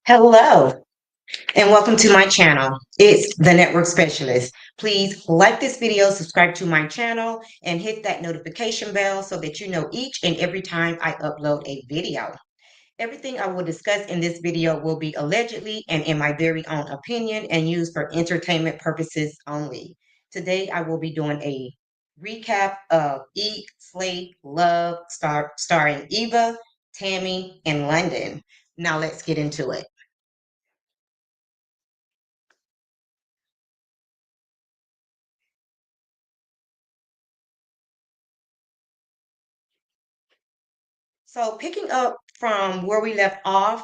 Hello, and welcome to my channel. It's the Network Specialist. Please like this video, subscribe to my channel, and hit that notification bell so that you know each and every time I upload a video. Everything I will discuss in this video will be allegedly and in my very own opinion and used for entertainment purposes only. Today, I will be doing a recap of Eat, Slay, Love, starring Eva, Tammy, and London. Now let's get into it. So, picking up from where we left off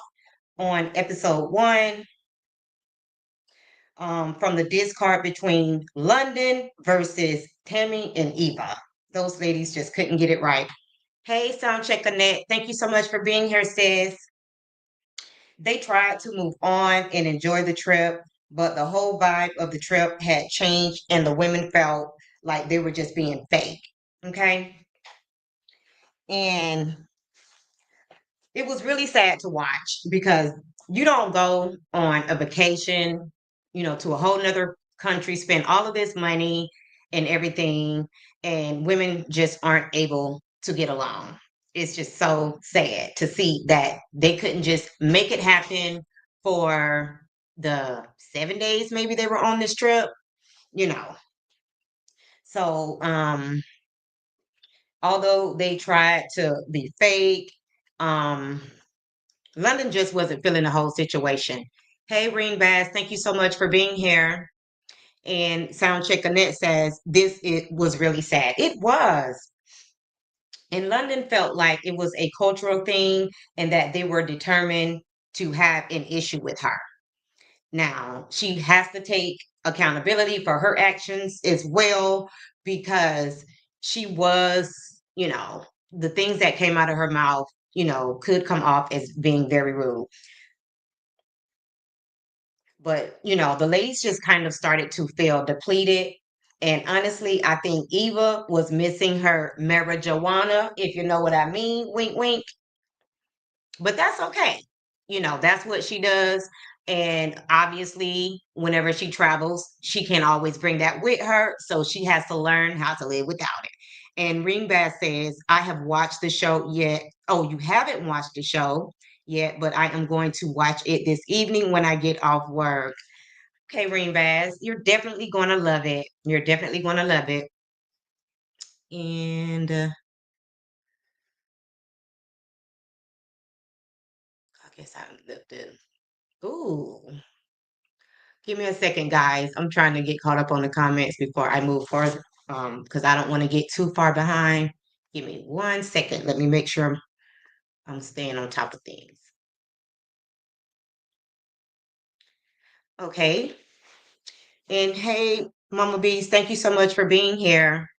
on episode one, from the discard between London versus Tammy and Eva. Those ladies just couldn't get it right. Hey, Soundcheck Annette, thank you so much for being here, sis. They tried to move on and enjoy the trip, but the whole vibe of the trip had changed, and the women felt like they were just being fake. Okay. And it was really sad to watch because you don't go on a vacation, to a whole nother country, spend all of this money and everything, and women just aren't able to get along. It's just so sad to see that they couldn't just make it happen for the 7 days maybe they were on this trip, you know. So although they tried to be fake, um London just wasn't feeling the whole situation. Hey, Reen Bass, thank you so much for being here. And Soundcheck Annette says this it was really sad. It was. And London felt like it was a cultural thing and that they were determined to have an issue with her. Now, she has to take accountability for her actions as well because she was, the things that came out of her mouth, could come off as being very rude. But, the ladies just kind of started to feel depleted. And honestly, I think Eva was missing her marijuana, if you know what I mean. Wink, wink. But that's okay. That's what she does. And obviously, whenever she travels, she can't always bring that with her. So she has to learn how to live without it. And Ringbass says, I have watched the show yet. Oh, you haven't watched the show yet, but I am going to watch it this evening when I get off work. Okay, Ringbass, you're definitely going to love it. You're definitely going to love it. And I guess I looked it. Ooh. Give me a second, guys. I'm trying to get caught up on the comments before I move further, because I don't want to get too far behind. Give me 1 second. Let me make sure I'm staying on top of things. Okay. And hey, Mama Bees, thank you so much for being here.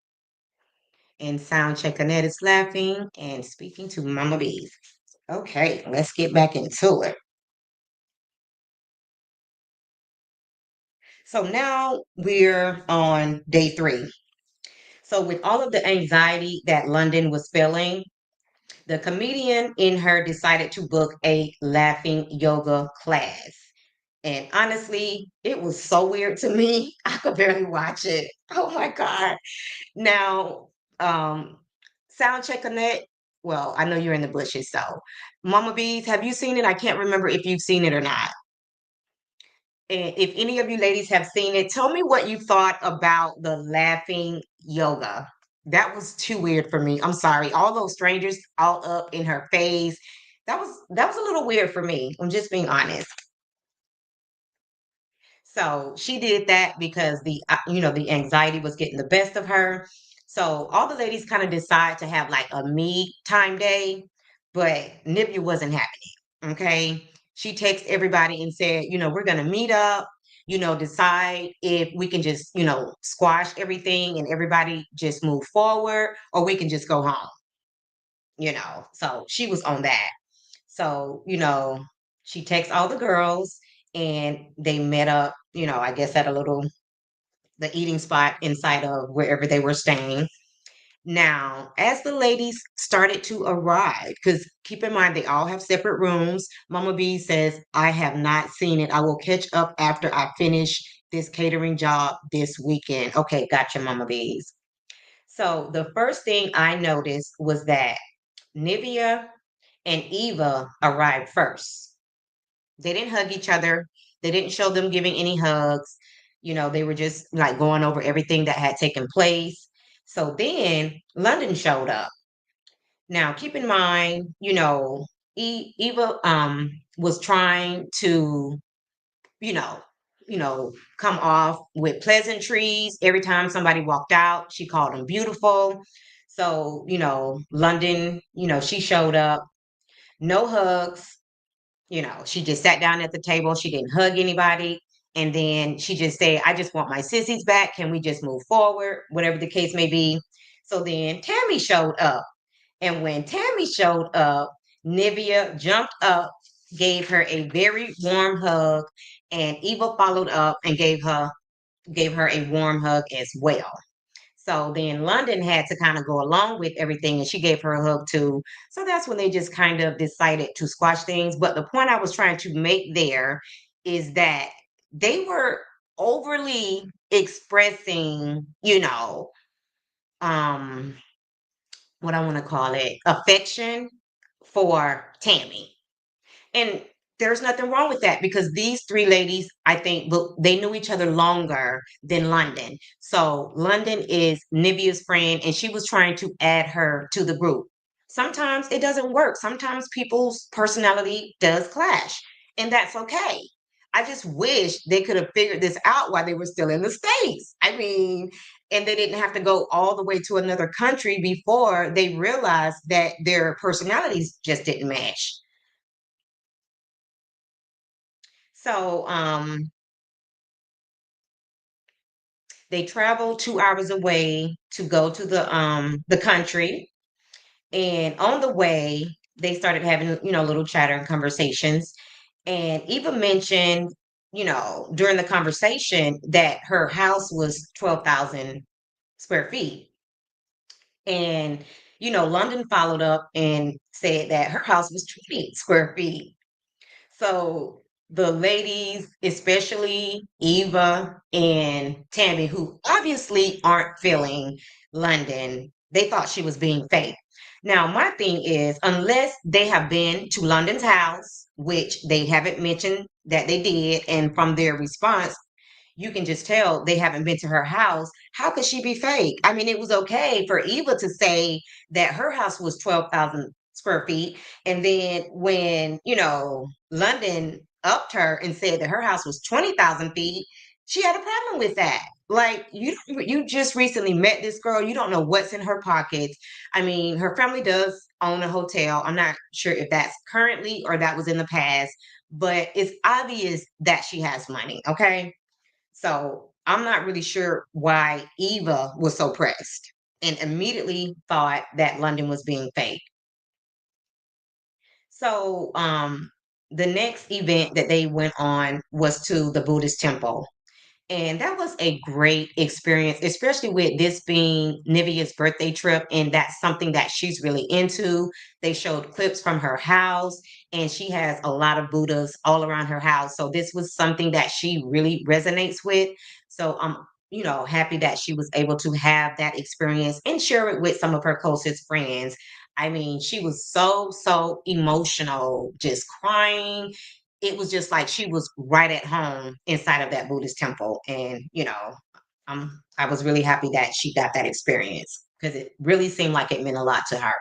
And sound check Annette is laughing and speaking to Mama Bees. Okay, let's get back into it. So now we're on day 3. So with all of the anxiety that London was feeling, the comedian in her decided to book a laughing yoga class. And honestly, it was so weird to me. I could barely watch it. Oh my God. Now, sound check Annette. Well, I know you're in the bushes, so Mama Bees, have you seen it? I can't remember if you've seen it or not. And if any of you ladies have seen it, tell me what you thought about the laughing yoga. That was too weird for me. I'm sorry. All those strangers all up in her face. That was a little weird for me. I'm just being honest. So she did that because the anxiety was getting the best of her. So all the ladies kind of decide to have like a me time day, but Nibia wasn't having it. Okay. She texted everybody and said, we're gonna meet up, decide if we can just, squash everything and everybody just move forward, or we can just go home. So she was on that. So, she texts all the girls and they met up, I guess at the eating spot inside of wherever they were staying. Now, as the ladies started to arrive, because keep in mind they all have separate rooms, Mama B says, I have not seen it. I will catch up after I finish this catering job this weekend. Okay, gotcha, Mama B's. So the first thing I noticed was that Nivea and Eva arrived first. They didn't hug each other. They didn't show them giving any hugs. They were just like going over everything that had taken place. So then London showed up. Now, keep in mind, Eva was trying to, you know, come off with pleasantries. Every time somebody walked out, she called them beautiful. So, London, she showed up, no hugs. She just sat down at the table. She didn't hug anybody. And then she just said, I just want my sissies back. Can we just move forward? Whatever the case may be. So then Tammy showed up. And when Tammy showed up, Nivea jumped up, gave her a very warm hug, and Eva followed up and gave her a warm hug as well. So then London had to kind of go along with everything and she gave her a hug too. So that's when they just kind of decided to squash things. But the point I was trying to make there is that they were overly expressing, um, what I want to call it, affection for Tammy. And there's nothing wrong with that because these three ladies, I think, they knew each other longer than London. So London is Nivea's friend, and she was trying to add her to the group. Sometimes it doesn't work. Sometimes people's personality does clash, and that's okay. I just wish they could have figured this out while they were still in the States. I mean, and they didn't have to go all the way to another country before they realized that their personalities just didn't match. So they traveled 2 hours away to go to the country, and on the way they started having little chatter and conversations. And Eva mentioned during the conversation that her house was 12,000 square feet, and London followed up and said that her house was 20 square feet. So the ladies, especially Eva and Tammy, who obviously aren't feeling London, they thought she was being fake. Now, my thing is, unless they have been to London's house, which they haven't mentioned that they did, and from their response, you can just tell they haven't been to her house. How could she be fake? I mean, it was okay for Eva to say that her house was 12,000 square feet. And then when, London upped her and said that her house was 20,000 feet, she had a problem with that. Like you just recently met this girl, you don't know what's in her pockets. I mean, her family does own a hotel. I'm not sure if that's currently or that was in the past, but it's obvious that she has money, okay? So I'm not really sure why Eva was so pressed and immediately thought that London was being fake. So the next event that they went on was to the Buddhist temple. And that was a great experience, especially with this being Nivea's birthday trip. And that's something that she's really into. They showed clips from her house, and she has a lot of Buddhas all around her house. So this was something that she really resonates with. So I'm, happy that she was able to have that experience and share it with some of her closest friends. I mean, she was so emotional, just crying. It was just like she was right at home inside of that Buddhist temple. And, I was really happy that she got that experience because it really seemed like it meant a lot to her.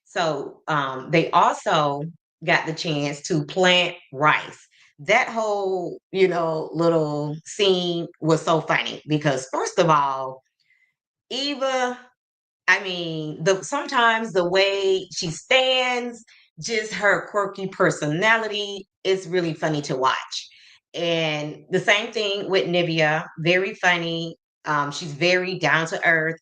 So they also got the chance to plant rice. That whole, little scene was so funny because first of all, Eva, I mean, the sometimes the way she stands, just her quirky personality is really funny to watch. And the same thing with Nivea, very funny. She's very down to earth.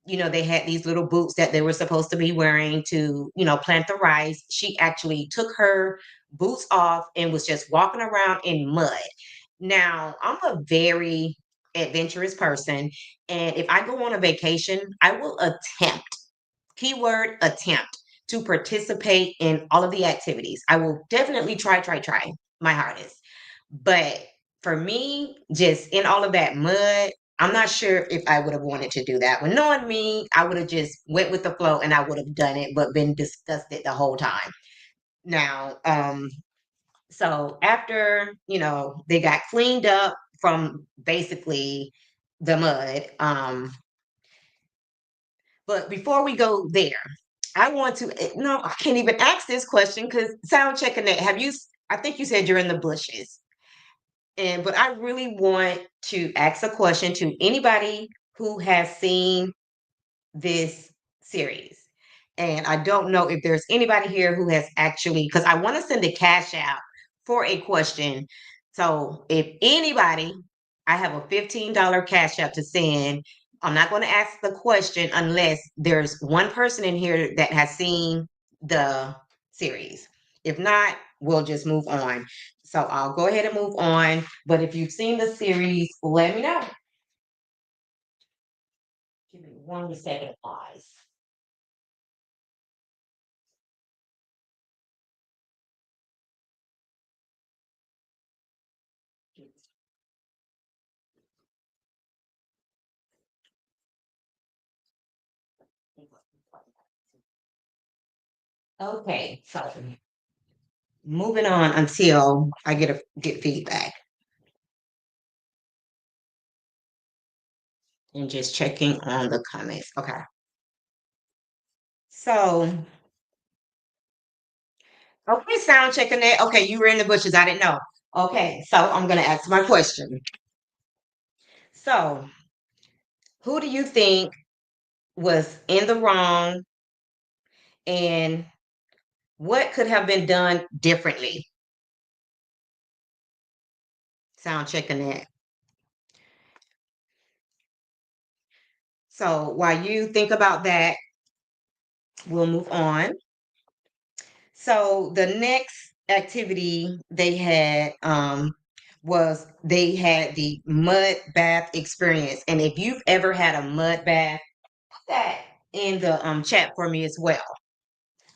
They had these little boots that they were supposed to be wearing to, plant the rice. She actually took her boots off and was just walking around in mud. Now, I'm a very adventurous person. And if I go on a vacation, I will attempt, keyword attempt, to participate in all of the activities. I will definitely try my hardest. But for me, just in all of that mud, I'm not sure if I would have wanted to do that. When knowing me, I would have just went with the flow and I would have done it, but been disgusted the whole time. Now, so after, they got cleaned up from basically the mud, but before we go there, I want to, no, I can't even ask this question because sound checking that. I think you said you're in the bushes. But I really want to ask a question to anybody who has seen this series. And I don't know if there's anybody here who has actually, because I want to send a cash out for a question. So if anybody, I have a $15 cash out to send. I'm not going to ask the question unless there's one person in here that has seen the series. If not, we'll just move on. So I'll go ahead and move on. But if you've seen the series, let me know. Give me 1 second, guys. Okay, so moving on until I get feedback and just checking on the comments. Okay. So, okay, sound checking that. Okay, you were in the bushes. I didn't know. Okay, so I'm gonna ask my question. So, who do you think was in the wrong and what could have been done differently? Sound checking that. So while you think about that, we'll move on. So the next activity they had was they had the mud bath experience. And if you've ever had a mud bath, put that in the chat for me as well.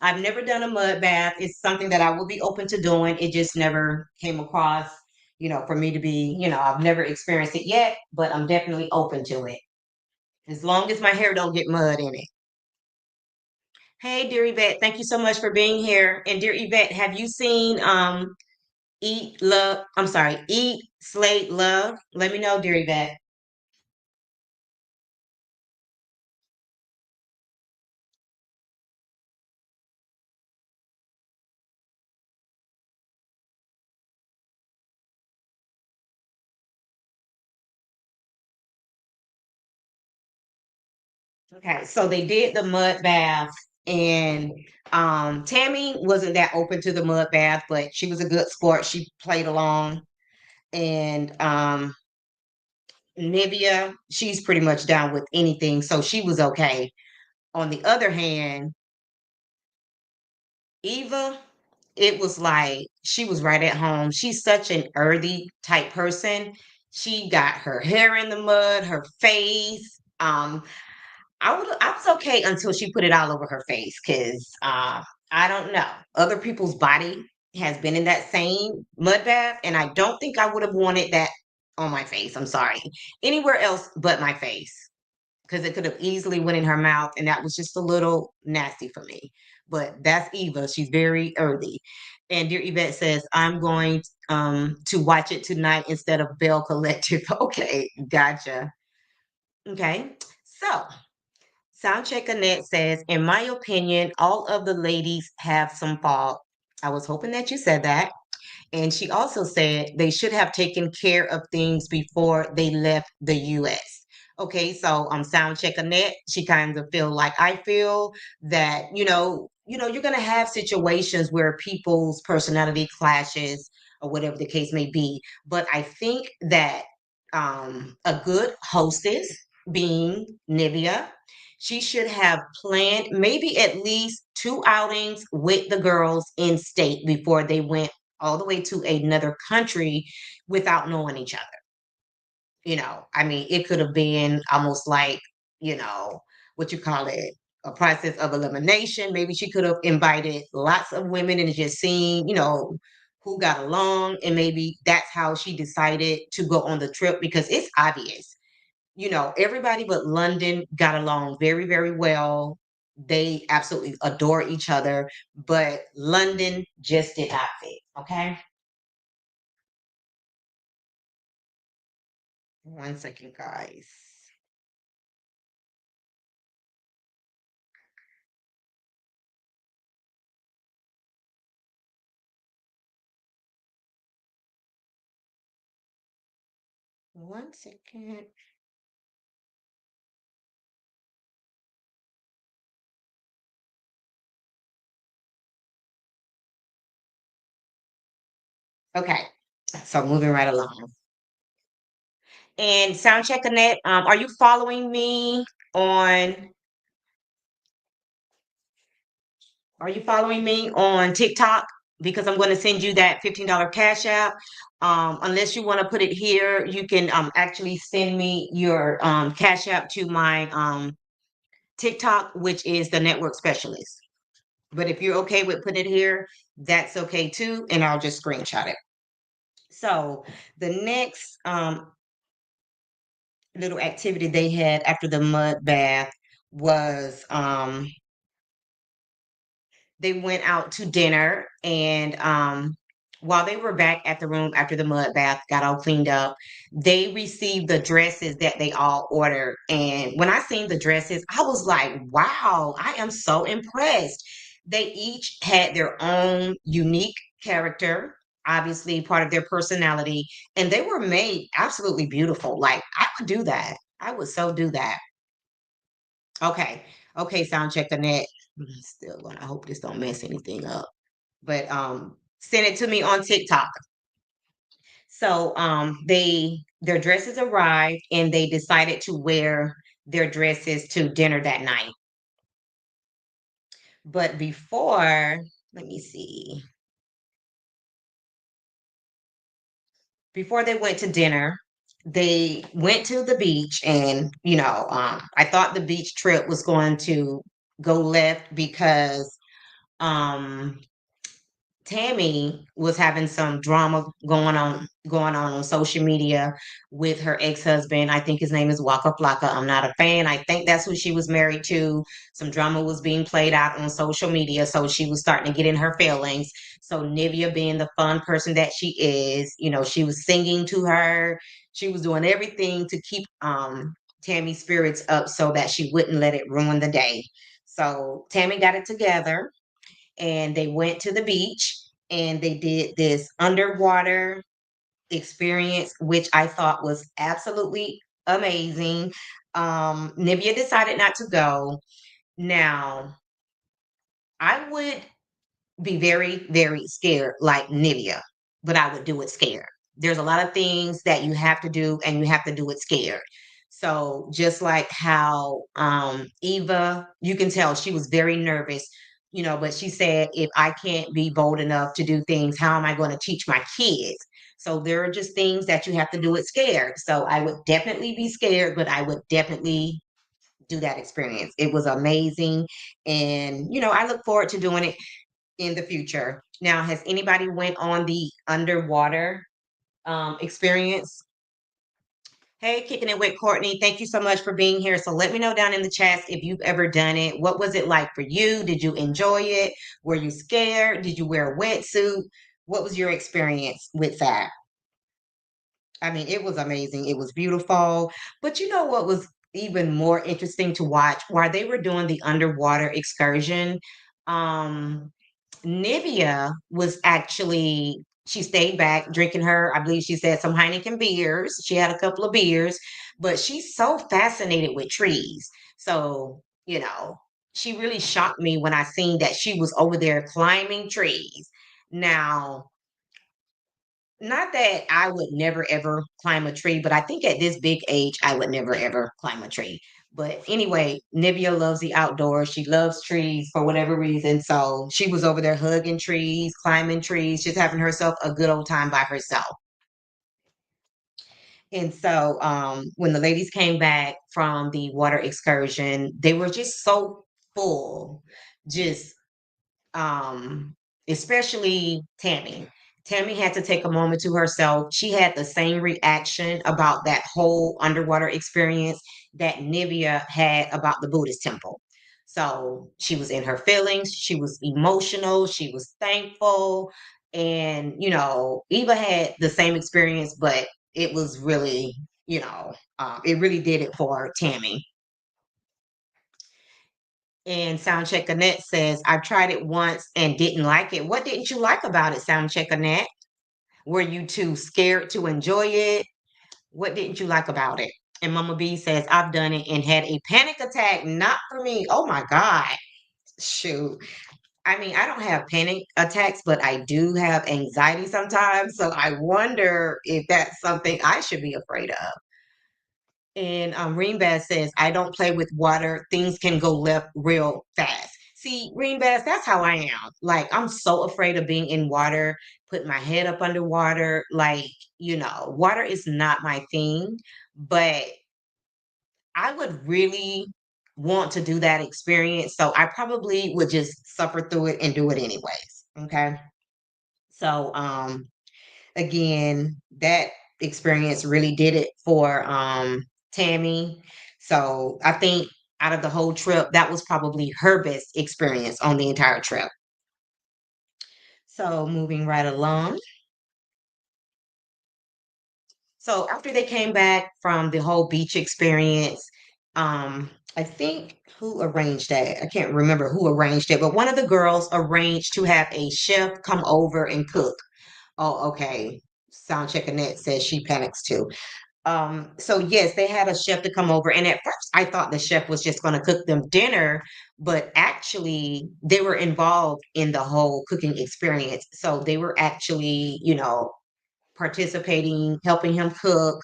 I've never done a mud bath. It's something that I will be open to doing. It just never came across, for me to be, I've never experienced it yet, but I'm definitely open to it. As long as my hair don't get mud in it. Hey, dear Yvette, thank you so much for being here. And dear Yvette, have you seen Eat, Slate, Love? Let me know, dear Yvette. Okay, so they did the mud bath, and Tammy wasn't that open to the mud bath, but she was a good sport. She played along, and Nivea, she's pretty much down with anything, so she was okay. On the other hand, Eva, it was like she was right at home. She's such an earthy type person. She got her hair in the mud, her face. I was okay until she put it all over her face because I don't know. Other people's body has been in that same mud bath, and I don't think I would have wanted that on my face. I'm sorry. Anywhere else but my face because it could have easily went in her mouth, and that was just a little nasty for me. But that's Eva. She's very earthy. And dear Yvette says, I'm going to watch it tonight instead of Bell Collective. Okay, gotcha. Okay. So Soundcheck Annette says, in my opinion, all of the ladies have some fault. I was hoping that you said that. And she also said they should have taken care of things before they left the US. Okay, so sound check Annette, she kind of feel like I feel that, you're gonna have situations where people's personality clashes or whatever the case may be. But I think that a good hostess being Nivea, she should have planned maybe at least 2 outings with the girls in state before they went all the way to another country without knowing each other. I mean, it could have been almost like, what you call it, a process of elimination. Maybe she could have invited lots of women and just seen, who got along. And maybe that's how she decided to go on the trip because it's obvious, everybody but London got along very, very well. They absolutely adore each other, but London just did not fit. Okay. One second, guys. One second. Okay. So moving right along. And Soundcheck Annette, are you following me on TikTok? Because I'm going to send you that $15 cash app. Unless you want to put it here, you can actually send me your cash app to my TikTok, which is the network specialist. But if you're okay with putting it here, that's okay too, and I'll just screenshot it. So the next little activity they had after the mud bath was they went out to dinner, and while they were back at the room after the mud bath got all cleaned up, they received the dresses that they all ordered. And when I seen the dresses, I was like, wow, I am so impressed. They each had their own unique character, obviously part of their personality, and they were made absolutely beautiful. Like, I would do that. I would so do that. Okay. Okay, sound check Annette. Still gonna, I hope this don't mess anything up. But send it to me on TikTok. So their dresses arrived and they decided to wear their dresses to dinner that night. But before, let me see. Before they went to dinner, they went to the beach, and I thought the beach trip was going to go left because um Tammy was having some drama going on social media with her ex-husband. I think his name is Waka Flocka. I'm not a fan. I think that's who she was married to. Some drama was being played out on social media, so she was starting to get in her feelings. So Nivea, being the fun person that she is, she was singing to her. She was doing everything to keep Tammy's spirits up so that she wouldn't let it ruin the day. So Tammy got it together and they went to the beach and they did this underwater experience, which I thought was absolutely amazing. Nivea decided not to go. Now, I would be very, very scared like Nivea, but I would do it scared. There's a lot of things that you have to do and you have to do it scared. So just like how Eva, you can tell she was very nervous, but she said, if I can't be bold enough to do things, how am I going to teach my kids? So there are just things that you have to do it scared. So I would definitely be scared, but I would definitely do that experience. It was amazing. And, I look forward to doing it in the future. Now, has anybody went on the underwater experience? Hey, kicking it with Courtney. Thank you so much for being here. So let me know down in the chat if you've ever done it. What was it like for you? Did you enjoy it? Were you scared? Did you wear a wetsuit? What was your experience with that? I mean, it was amazing. It was beautiful. But you know what was even more interesting to watch while they were doing the underwater excursion? Um, Nivea was actually, she stayed back drinking her, I believe she said some Heineken beers. She had a couple of beers, but she's so fascinated with trees. So, she really shocked me when I seen that she was over there climbing trees. Now, not that I would never ever climb a tree, but I think at this big age, I would never ever climb a tree. But anyway, Nivea loves the outdoors. She loves trees for whatever reason. So she was over there hugging trees, climbing trees, just having herself a good old time by herself. And so when the ladies came back from the water excursion, they were just so full, just um, especially Tammy. Tammy had to take a moment to herself. She had the same reaction about that whole underwater experience that Nivea had about the Buddhist temple. So she was in her feelings, she was emotional, she was thankful. And, Eva had the same experience, but it was really, it really did it for Tammy. And Soundcheck Annette says, I've tried it once and didn't like it. What didn't you like about it, Soundcheck Annette? Were you too scared to enjoy it? What didn't you like about it? And Mama B says, I've done it and had a panic attack. Not for me. Oh my God. Shoot. I mean, I don't have panic attacks, but I do have anxiety sometimes. So I wonder if that's something I should be afraid of. And Greenbass says, I don't play with water. Things can go left real fast. See, Greenbass, that's how I am. Like, I'm so afraid of being in water, put my head up underwater. Like, water is not my thing, but I would really want to do that experience. So I probably would just suffer through it and do it anyways. Okay. So, again, that experience really did it for Tammy. So I think out of the whole trip, that was probably her best experience on the entire trip. So moving right along. So after they came back from the whole beach experience, I think who arranged that? I can't remember who arranged it, but one of the girls arranged to have a chef come over and cook. Oh, okay. Sound check Annette says she panics too. So yes, they had a chef to come over, and at first I thought the chef was just going to cook them dinner, but actually they were involved in the whole cooking experience. So they were actually, participating, helping him cook,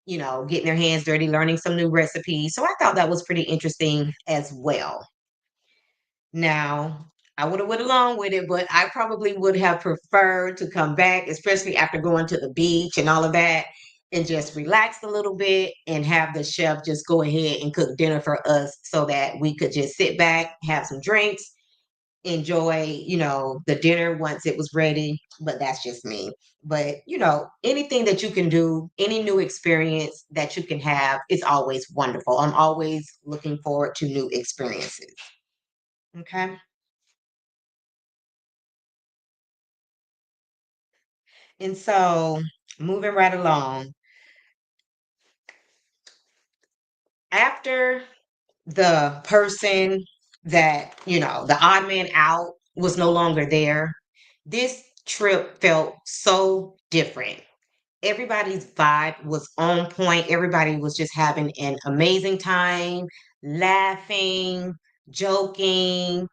getting their hands dirty, learning some new recipes. So I thought that was pretty interesting as well. Now, I would have went along with it, but I probably would have preferred to come back, especially after going to the beach and all of that, and just relax a little bit and have the chef just go ahead and cook dinner for us so that we could just sit back, have some drinks, enjoy, the dinner once it was ready. But that's just me. But, anything that you can do, any new experience that you can have, it's always wonderful. I'm always looking forward to new experiences. Okay. And so, moving right along, after the person that, the odd man out was no longer there, this trip felt so different. Everybody's vibe was on point. Everybody was just having an amazing time, laughing, joking,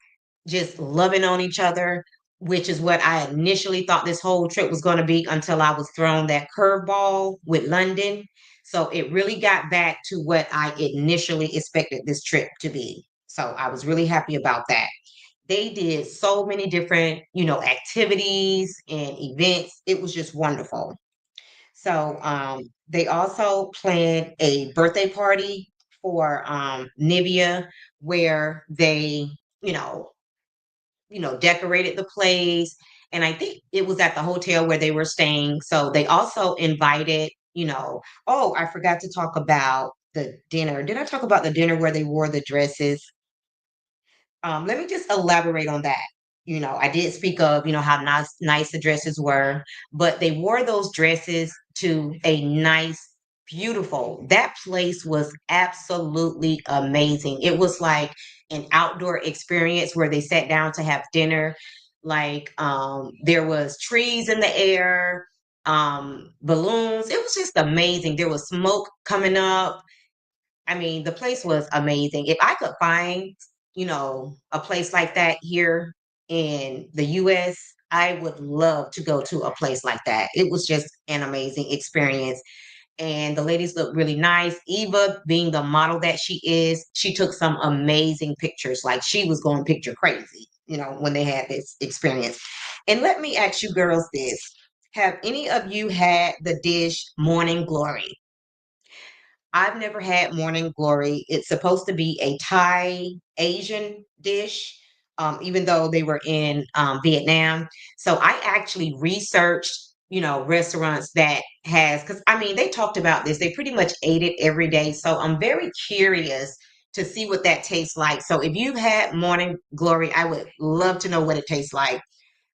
just loving on each other, which is what I initially thought this whole trip was going to be until I was thrown that curveball with London. So it really got back to what I initially expected this trip to be. So I was really happy about that. They did so many different, activities and events. It was just wonderful. So they also planned a birthday party for Nivea where they, you know, decorated the place. And I think it was at the hotel where they were staying. So they also invited, oh, I forgot to talk about the dinner. Did I talk about the dinner where they wore the dresses? Let me just elaborate on that. I did speak of, how nice the dresses were, but they wore those dresses to a nice, beautiful. That place was absolutely amazing. It was like an outdoor experience where they sat down to have dinner. Like there was trees in the air, balloons. It was just amazing. There was smoke coming up. I mean, the place was amazing. If I could find, a place like that here in the US, I would love to go to a place like that. It was just an amazing experience. And the ladies looked really nice. Eva, being the model that she is, she took some amazing pictures. Like she was going picture crazy, when they had this experience. And let me ask you girls this. Have any of you had the dish Morning Glory? I've never had morning glory. It's supposed to be a Thai Asian dish, even though they were in Vietnam. So I actually researched, restaurants that has, because I mean, they talked about this. They pretty much ate it every day. So I'm very curious to see what that tastes like. So if you've had morning glory, I would love to know what it tastes like.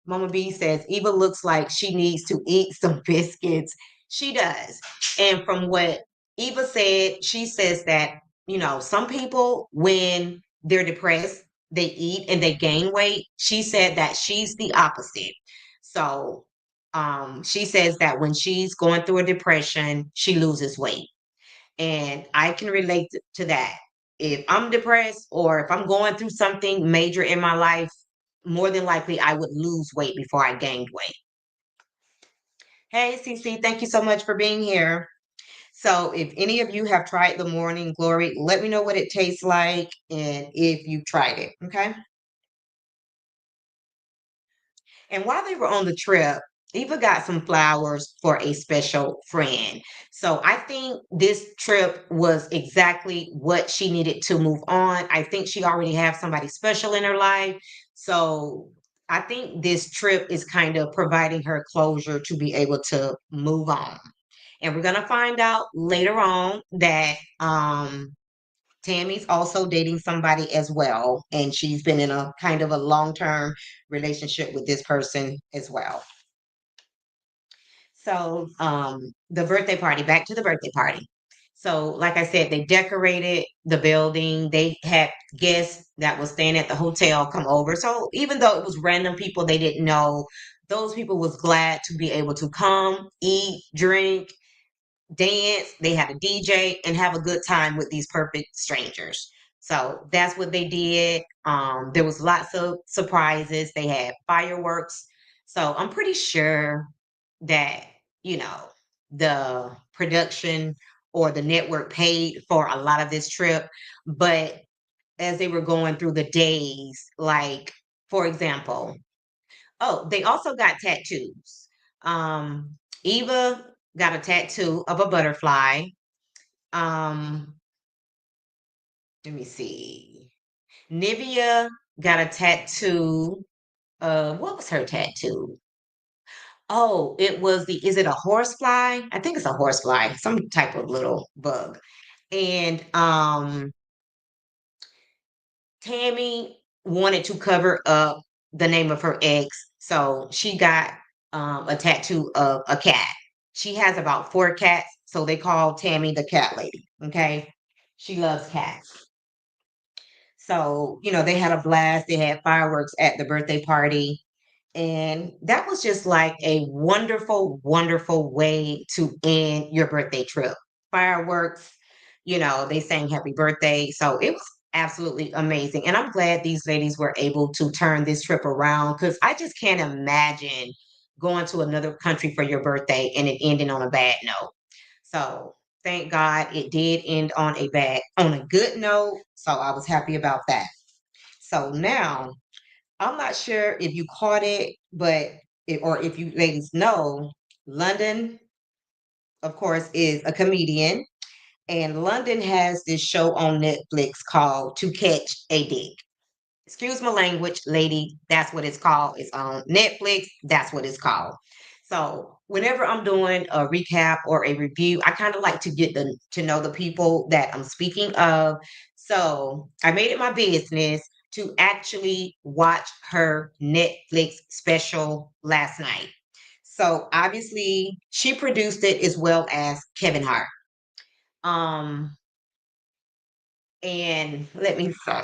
Mama B says Eva looks like she needs to eat some biscuits. She does. And from what Eva said, she says that, some people, when they're depressed, they eat and they gain weight. She said that she's the opposite. So she says that when she's going through a depression, she loses weight. And I can relate to that. If I'm depressed or if I'm going through something major in my life, more than likely I would lose weight before I gained weight. Hey, CC, thank you so much for being here. So, if any of you have tried the Morning Glory, let me know what it tastes like and if you tried it. Okay. And while they were on the trip, Eva got some flowers for a special friend. So I think this trip was exactly what she needed to move on. I think she already has somebody special in her life. So I think this trip is kind of providing her closure to be able to move on. And we're going to find out later on that Tammy's also dating somebody as well, and she's been in a kind of a long-term relationship with this person as well. So, the birthday party, back to the birthday party. So, like I said, they decorated the building. They had guests that was staying at the hotel come over. So, even though it was random people they didn't know, those people was glad to be able to come, eat, drink, dance, they had a DJ, and have a good time with these perfect strangers. So that's what they did. There was lots of surprises. They had fireworks. So I'm pretty sure that, you know, the production or the network paid for a lot of this trip. But as they were going through the days, like, for example, oh, they also got tattoos. Eva got a tattoo of a butterfly. Um, Let me see. Nivea got a tattoo. What was her tattoo? Oh, it was is it a horsefly? I think it's a horsefly, some type of little bug. And Tammy wanted to cover up the name of her ex, so she got a tattoo of a cat. She has about 4 cats, so they call Tammy the cat lady. Okay, she loves cats. So, they had a blast. They had fireworks at the birthday party. And that was just like a wonderful, wonderful way to end your birthday trip. Fireworks, they sang happy birthday. So it was absolutely amazing. And I'm glad these ladies were able to turn this trip around because I just can't imagine going to another country for your birthday and it ending on a bad note. So thank God it did end on a good note. So I was happy about that. So now I'm not sure if you caught it, but or if you ladies know, London, of course, is a comedian, and London has this show on Netflix called To Catch a Dick. Excuse my language, lady. That's what it's called. It's on Netflix. That's what it's called. So whenever I'm doing a recap or a review, I kind of like to get to know the people that I'm speaking of. So I made it my business to actually watch her Netflix special last night. So obviously she produced it as well as Kevin Hart. Um, and let me say,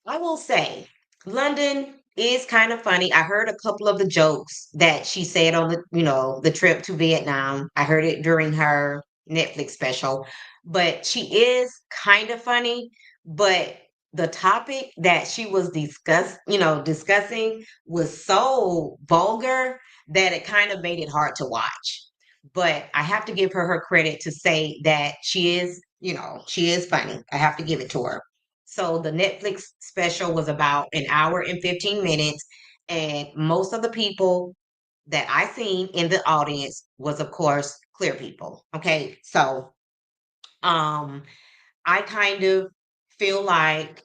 I will say, London is kind of funny. I heard a couple of the jokes that she said on the trip to Vietnam. I heard it during her Netflix special, but she is kind of funny. But the topic that she was discussing was so vulgar that it kind of made it hard to watch. But I have to give her credit to say that she is funny. I have to give it to her. So the Netflix special was about an hour and 15 minutes, and most of the people that I seen in the audience was, of course, clear people. Okay, so um, I kind of feel like,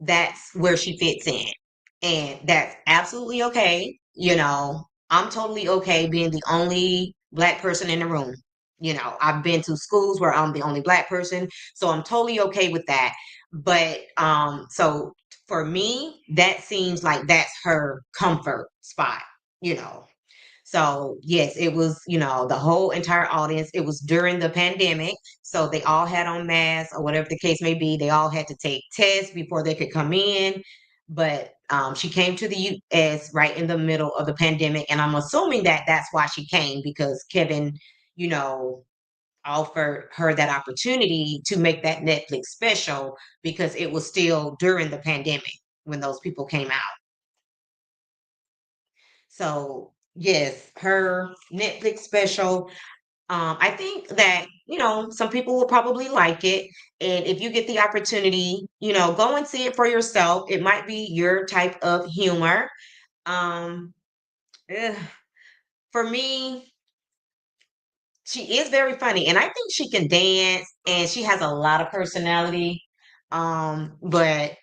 that's where she fits in. And that's absolutely okay. I'm totally okay being the only Black person in the room. I've been to schools where I'm the only Black person, so I'm totally okay with that. But so for me, that seems like that's her comfort spot, you know. So, yes, it was, the whole entire audience. It was during the pandemic. So they all had on masks or whatever the case may be. They all had to take tests before they could come in. But she came to the US right in the middle of the pandemic. And I'm assuming that that's why she came because Kevin, you know, offered her that opportunity to make that Netflix special because it was still during the pandemic when those people came out. So, yes, her Netflix special. I think that, some people will probably like it. And if you get the opportunity, go and see it for yourself. It might be your type of humor. Um, eh, for me, she is very funny, and I think she can dance, and she has a lot of personality. But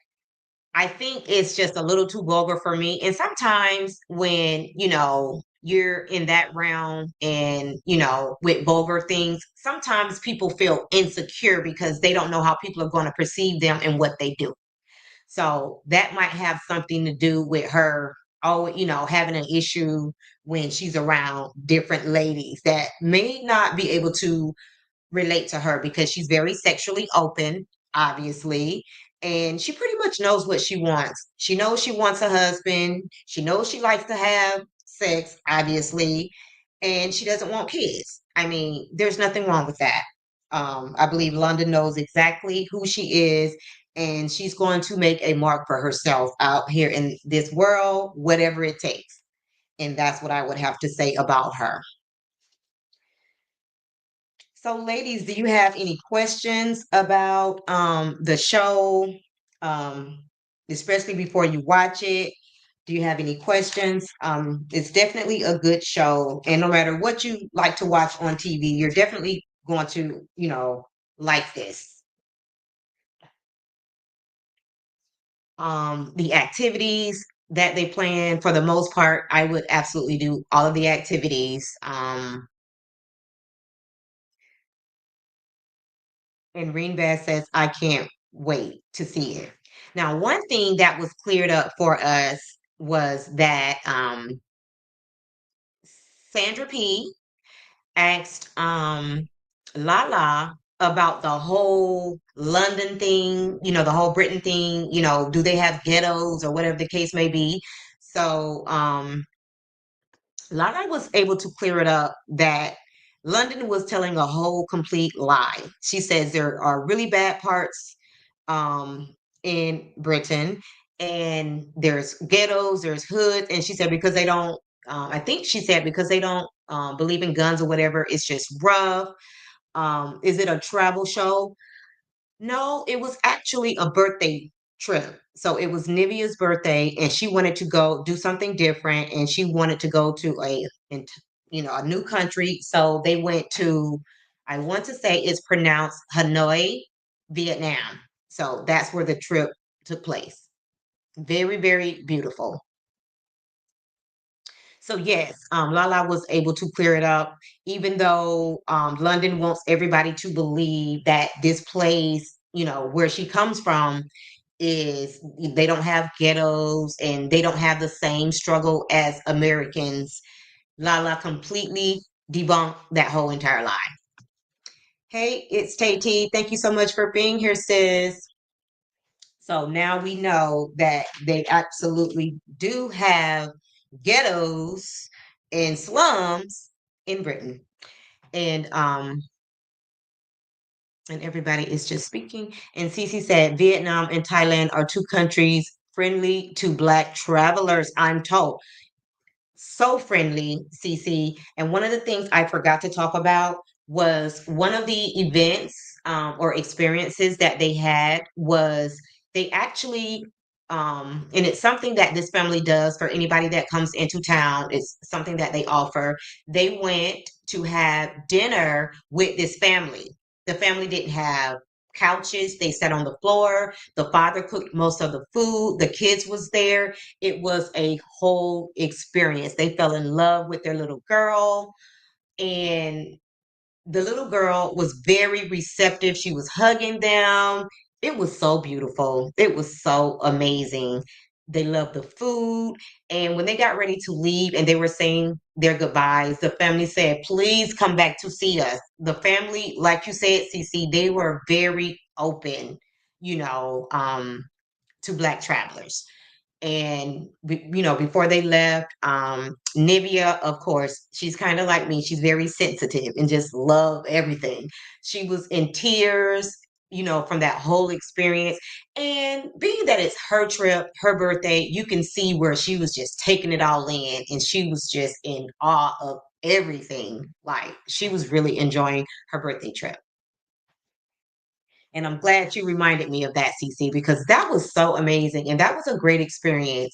I think it's just a little too vulgar for me. And sometimes when, you're in that realm and, with vulgar things, sometimes people feel insecure because they don't know how people are going to perceive them and what they do. So that might have something to do with her, having an issue when she's around different ladies that may not be able to relate to her because she's very sexually open, obviously, and she pretty much knows what she wants. She knows she wants a husband. She knows she likes to have sex, obviously, and she doesn't want kids. I mean, there's nothing wrong with that. I believe London knows exactly who she is, and she's going to make a mark for herself out here in this world, whatever it takes. And that's what I would have to say about her. So, ladies, do you have any questions about the show, um, especially before you watch it? Do you have any questions? It's definitely a good show, and no matter what you like to watch on TV, you're definitely going to, like this. The activities that they plan, for the most part, I would absolutely do all of the activities. And Greenbass says, I can't wait to see it. Now, one thing that was cleared up for us was that Sandra P asked Lala about the whole London thing, the whole Britain thing, do they have ghettos or whatever the case may be. So Lala was able to clear it up that London was telling a whole complete lie. She says there are really bad parts in Britain, and there's ghettos, there's hoods, and she said because they don't, I think she said because they don't believe in guns or whatever, it's just rough. Is it a travel show? No, it was actually a birthday trip. So it was Nivea's birthday, and she wanted to go do something different, and she wanted to go to a new country. So they went to, I want to say it's pronounced Hanoi, Vietnam. So that's where the trip took place. Very, very beautiful. So yes, Lala was able to clear it up, even though London wants everybody to believe that this place, where she comes from, is they don't have ghettos and they don't have the same struggle as Americans. Lala completely debunked that whole entire lie. Hey, it's Tay T. Thank you so much for being here, sis. So now we know that they absolutely do have ghettos and slums in Britain. And everybody is just speaking. And Cece said Vietnam and Thailand are two countries friendly to black travelers, I'm told. So friendly, Cece. And one of the things I forgot to talk about was one of the events or experiences that they had was they actually and it's something that this family does for anybody that comes into town. It's something that they offer. They went to have dinner with this family. The family didn't have couches. They sat on the floor. The father cooked most of the food. The kids was there. It was a whole experience. They fell in love with their little girl, and the little girl was very receptive. She was hugging them. It was so beautiful. It was so amazing. They loved the food. And when they got ready to leave and they were saying their goodbyes, the family said, please come back to see us. The family, like you said, Cece, they were very open, you know, to Black travelers. And before they left, Nivea, of course, she's kind of like me. She's very sensitive and just love everything. She was in tears, from that whole experience. And being that it's her trip, her birthday, you can see where she was just taking it all in, and she was just in awe of everything. Like, she was really enjoying her birthday trip. And I'm glad you reminded me of that, CC, because that was so amazing and that was a great experience.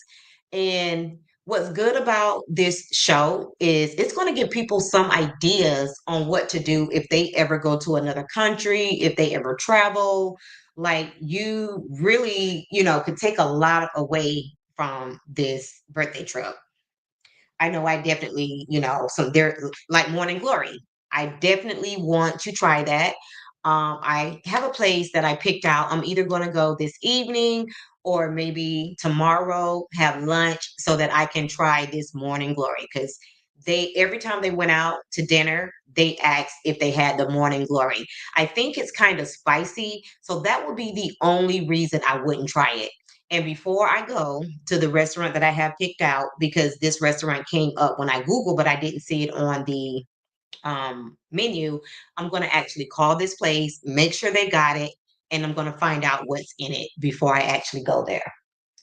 And what's good about this show is it's going to give people some ideas on what to do if they ever go to another country, if they ever travel. Like, you really, could take a lot away from this birthday trip. I know I definitely, so there, like Morning Glory. I definitely want to try that. I have a place that I picked out. I'm either going to go this evening or maybe tomorrow, have lunch so that I can try this Morning Glory, because they every time they went out to dinner, they asked if they had the Morning Glory. I think it's kind of spicy, so that would be the only reason I wouldn't try it. And before I go to the restaurant that I have picked out, because this restaurant came up when I Googled, but I didn't see it on the menu, I'm going to actually call this place, make sure they got it, and I'm going to find out what's in it before I actually go there,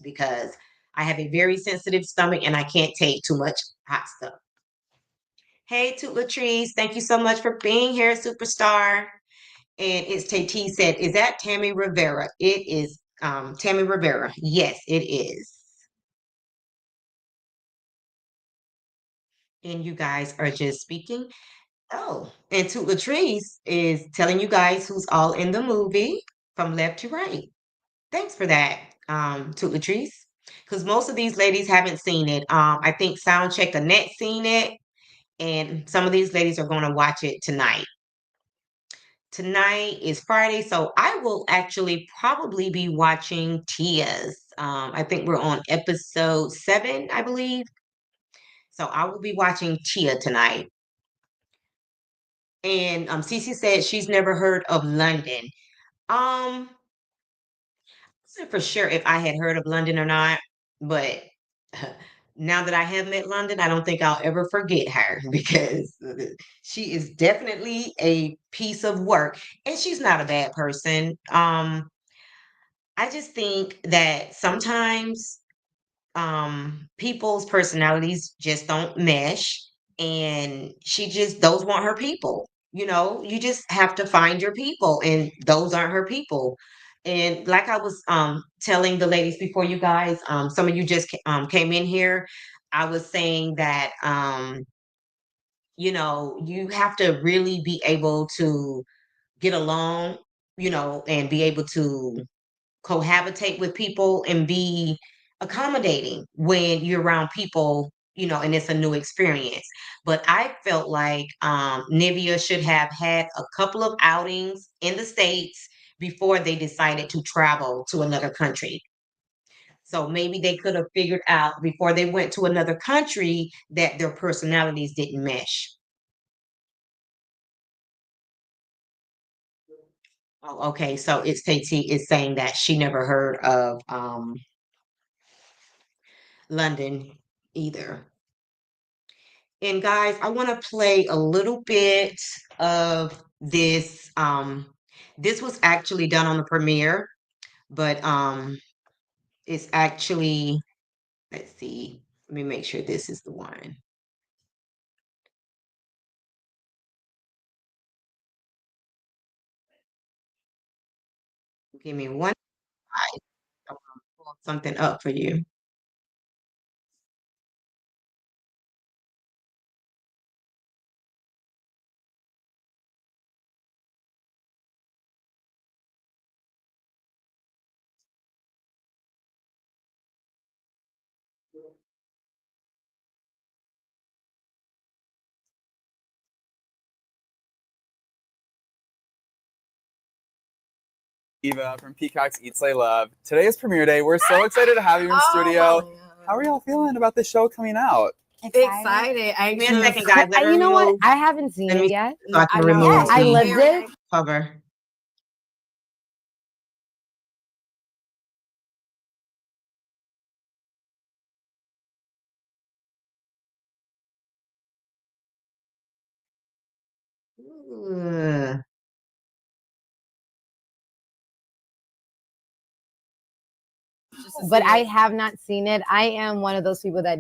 because I have a very sensitive stomach and I can't take too much hot stuff. Hey, Toot Latrice, thank you so much for being here, superstar. And it's T said, is that Tammy Rivera? It is Tammy Rivera. Yes, it is. And you guys are just speaking. Oh, and Toot Latrice is telling you guys who's all in the movie from left to right. Thanks for that, Toot Latrice. Because most of these ladies haven't seen it. I think Soundcheck Annette seen it, and some of these ladies are going to watch it tonight. Tonight is Friday, so I will actually probably be watching Tia's. I think we're on episode 7, I believe. So I will be watching Tia tonight. And Cece said she's never heard of London. I wasn't for sure if I had heard of London or not, but now that I have met London, I don't think I'll ever forget her because she is definitely a piece of work, and she's not a bad person. I just think that sometimes people's personalities just don't mesh, and she just those weren't her people. You just have to find your people, and those aren't her people. And like I was telling the ladies before, you guys, some of you just came in here. I was saying that you have to really be able to get along, and be able to cohabitate with people and be accommodating when you're around people, and it's a new experience. But I felt like Nivea should have had a couple of outings in the States before they decided to travel to another country. So maybe they could have figured out before they went to another country that their personalities didn't mesh. Oh, okay. So it's KT is saying that she never heard of London either. And guys, I want to play a little bit of this. This was actually done on the premiere, but it's actually, let's see, let me make sure this is the one. Give me one. pull something up for you. Eva from Peacock's Eat, Slay, Love. Today is premiere day. We're so excited to have you in studio. How are y'all feeling about this show coming out? Excited. Give me a second, guys. Let her You know what? remove- I haven't seen Let it me- yet. so I can know. remove I the lived it. cover. Ooh. But I have not seen it. I am one of those people that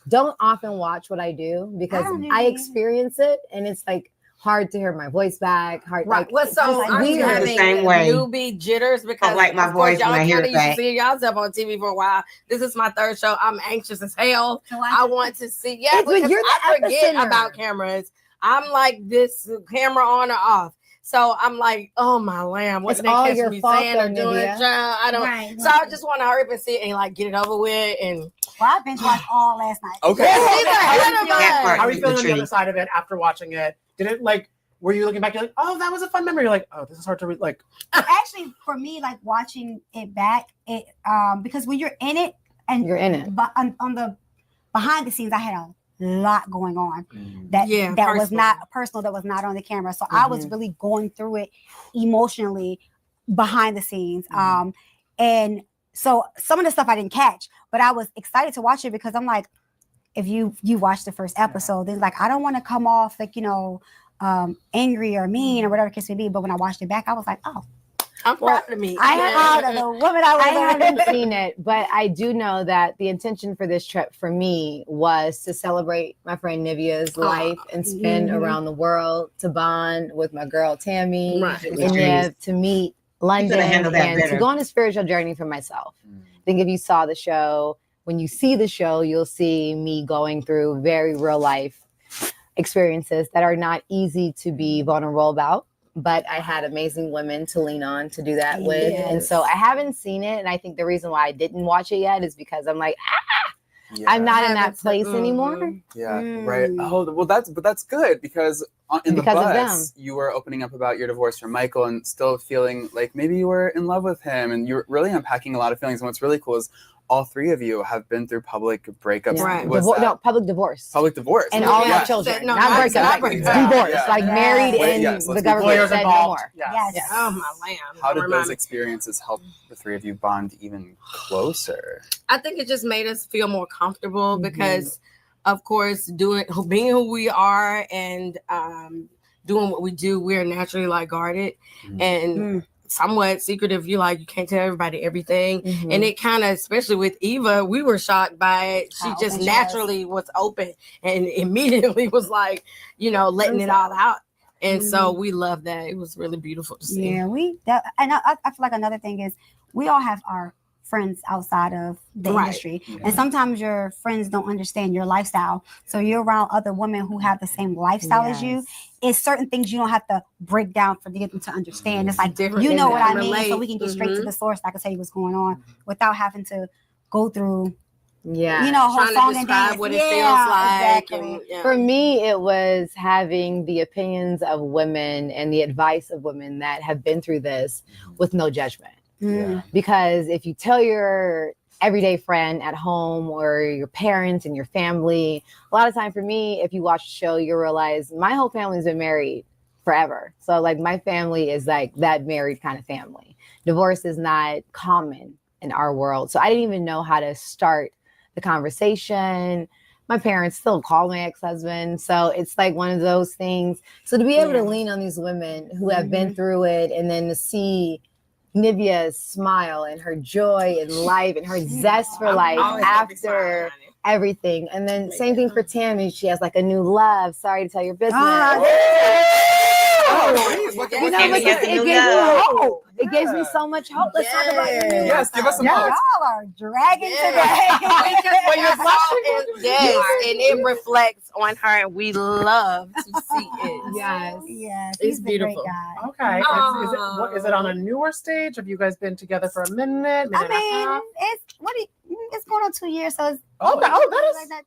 don't often watch what I do because I experience it and it's like hard to hear my voice back. Hard, Right. like, Well, so it's I'm weird. the having same way. newbie jitters because like my of course, voice when y'all I hear kind it of used to back. see y'allself on TV for a while. This is my third show. I'm anxious as hell. I want to see. Yeah, It's when because you're the I forget epicenter. about cameras. I'm like this camera on or off. So I'm like, oh my lamb, what It's did they all catch your me fault, saying or though, doing? Nivea. Child? I don't. Right, So I just want to hurry up and see it and like get it over with. And well, I binge watched all last night. Okay. That part How are is you the feeling on the treat. other side of it after watching it? Did it like? Were you looking back? You're like, oh, that was a fun memory. You're like, oh, this is hard to read. Like, Actually, for me, like watching it back, it because when you're in it and You're in it. but on the behind the scenes, I had a lot going on that Yeah, that was personal. not personal, that was not on the camera. So I was really going through it emotionally behind the scenes. And so some of the stuff I didn't catch, but I was excited to watch it because I'm like, if you watch the first episode, then like I don't want to come off like, angry or mean or whatever the case may be. But when I watched it back, I was like, oh, I'm proud of me. I am proud of the woman I was. I haven't seen it, but I do know that the intention for this trip for me was to celebrate my friend Nivea's life and spin around the world, to bond with my girl Tammy, Right. and Niv, to meet London, handled that and better. to go on a spiritual journey for myself. I think if you saw the show, when you see the show, you'll see me going through very real life experiences that are not easy to be vulnerable about. But I had amazing women to lean on to do that with. And so I haven't seen it. And I think the reason why I didn't watch it yet is because I'm like, I'm not in that place anymore. Yeah, right. Oh, well, that's good because in the Because of bus, you were opening up about your divorce from Michael and still feeling like maybe you were in love with him, and you're really unpacking a lot of feelings. And what's really cool is all three of you have been through public breakups. Right. Was that No, public divorce. public divorce? And Yeah. all Yeah. our children. No, not not breakup. breakup. Divorce. Yeah. Like married Wait, and yes, let's the be government lawyers said no involved. more. Yes. Yes. Oh my lamb. How did Remind those me. experiences help the three of you bond even closer? I think it just made us feel more comfortable because, of course, being who we are and doing what we do, we're naturally like guarded and somewhat secretive. You can't tell everybody everything, and it kind of, especially with Eva, we were shocked by it. She How just open she naturally was open and immediately was like, letting it all out. And so we love that. It was really beautiful to see. Yeah, and I feel like another thing is we all have our friends outside of the Right. industry, and sometimes your friends don't understand your lifestyle. So you're around other women who have the same lifestyle as you. It's certain things you don't have to break down for to get them to understand. It's like Different you know things what that I mean, so relate. we can get straight to the source. I can tell you what's going on without having to go through, Yeah. whole Trying to song and describe dance. what it Yeah, feels like. exactly. And, yeah. For me, it was having the opinions of women and the advice of women that have been through this with no judgment. Mm. Because if you tell your everyday friend at home or your parents and your family, a lot of time for me, if you watch the show, you realize my whole family's been married forever. So like my family is like that married kind of family. Divorce is not common in our world. So I didn't even know how to start the conversation. My parents still call my ex-husband. So it's like one of those things. So to be able to lean on these women who have been through it, and then to see Nivea's smile and her joy in life and her zest for life always gonna be after smiling, honey. everything. And then same thing for Tammy. She has like a new love. Sorry to tell your business. please, what can You know, Tammy but has a it new gave me love. hope. It gives me so much hope. Let's talk about your new Yes, give us some love. hope. Y'all are dragging Yes. today. When you're yes, and it reflects on her, and we love to see it. Yes. Yes, It's he's a great beautiful. guy. Okay. Is it on a newer stage? Have you guys been together for a minute I and a half? mean, it's going on 2 years, so it's Oh, that is- like that.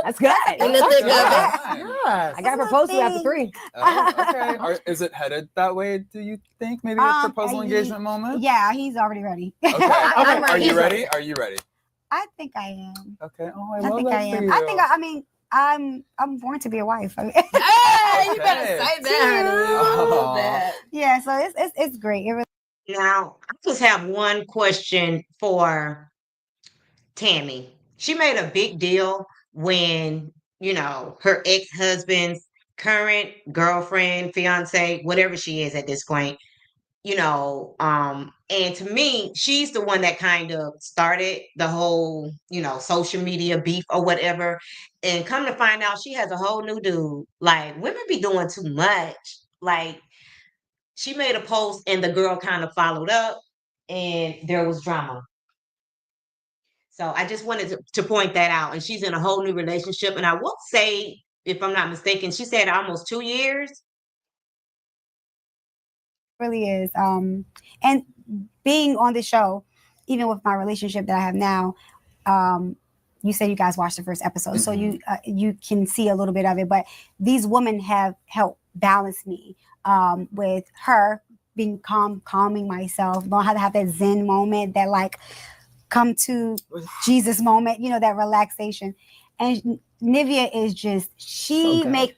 That's good. In the thick of it. Yes. I got proposed to after 3. Oh, okay. Is it headed that way, do you think? Maybe a proposal engagement moment? Yeah, he's already ready. Okay. I'm Are you ready. ready? Are you ready? I think I am. Okay. Oh, I I love think that I for am. you. I mean, I'm born to be a wife. I mean, Hey, you better Okay. say that. honey. I love that. yeah, so it's great. It really, Now, I just have one question for Tammy. She made a big deal when, her ex-husband's current girlfriend, fiance, whatever she is at this point, and to me, she's the one that kind of started the whole, social media beef or whatever. And come to find out, she has a whole new dude. Like, women be doing too much. Like, she made a post and the girl kind of followed up and there was drama. So I just wanted to point that out. And she's in a whole new relationship. And I will say, if I'm not mistaken, she said almost 2 years. really is. And being on the show, even with my relationship that I have now, you said you guys watched the first episode, so you can see a little bit of it. But these women have helped balance me with her being calming myself, know how to have that Zen moment, that like come to Jesus moment, that relaxation. And Nivea is just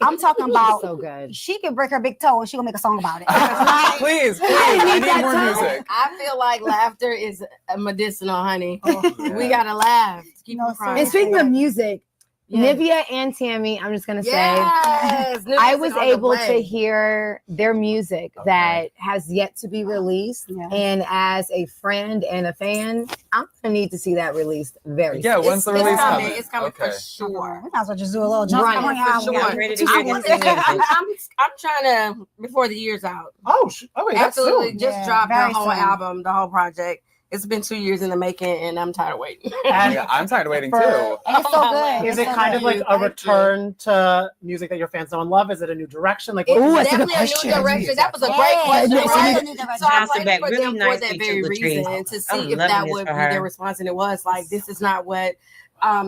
I'm talking about So good. she can break her big toe and she gonna make a song about it. Please, I need more music. I feel like laughter is medicinal, honey. Yeah. We gotta laugh. Keep No, on crying. And speaking of music, Yes. Nivea and Tammy, I'm just gonna say, Yes, I was on the able to way. hear their music Okay. that has yet to be released. Yeah. And as a friend and a fan, I'm gonna need to see that released very Yeah, soon. when's the release coming. coming? It's coming Okay. for sure. We might as well just do a little jump Right. on For album. sure. I'm ready to I hear wanna- this music. I'm trying to before the year's out. Oh, wait, that's Absolutely, soon. just Yeah, drop the very whole soon. album, the whole project. It's been 2 years in the making, and I'm tired of waiting. And Yeah, I'm tired of waiting For- too. And it's so good. is It's it so kind good. of like a Thank you. return to music that your fans know and love? Is it a new direction? Like, It's Ooh, that's a good definitely a question. new direction. That was a Yeah, great it's question, a right? new direction. So I'm Bouncing waiting back for really them for nicely that to very Latrice. reason to see I'm if loving that this would for be her. their response, and it was like, this is not what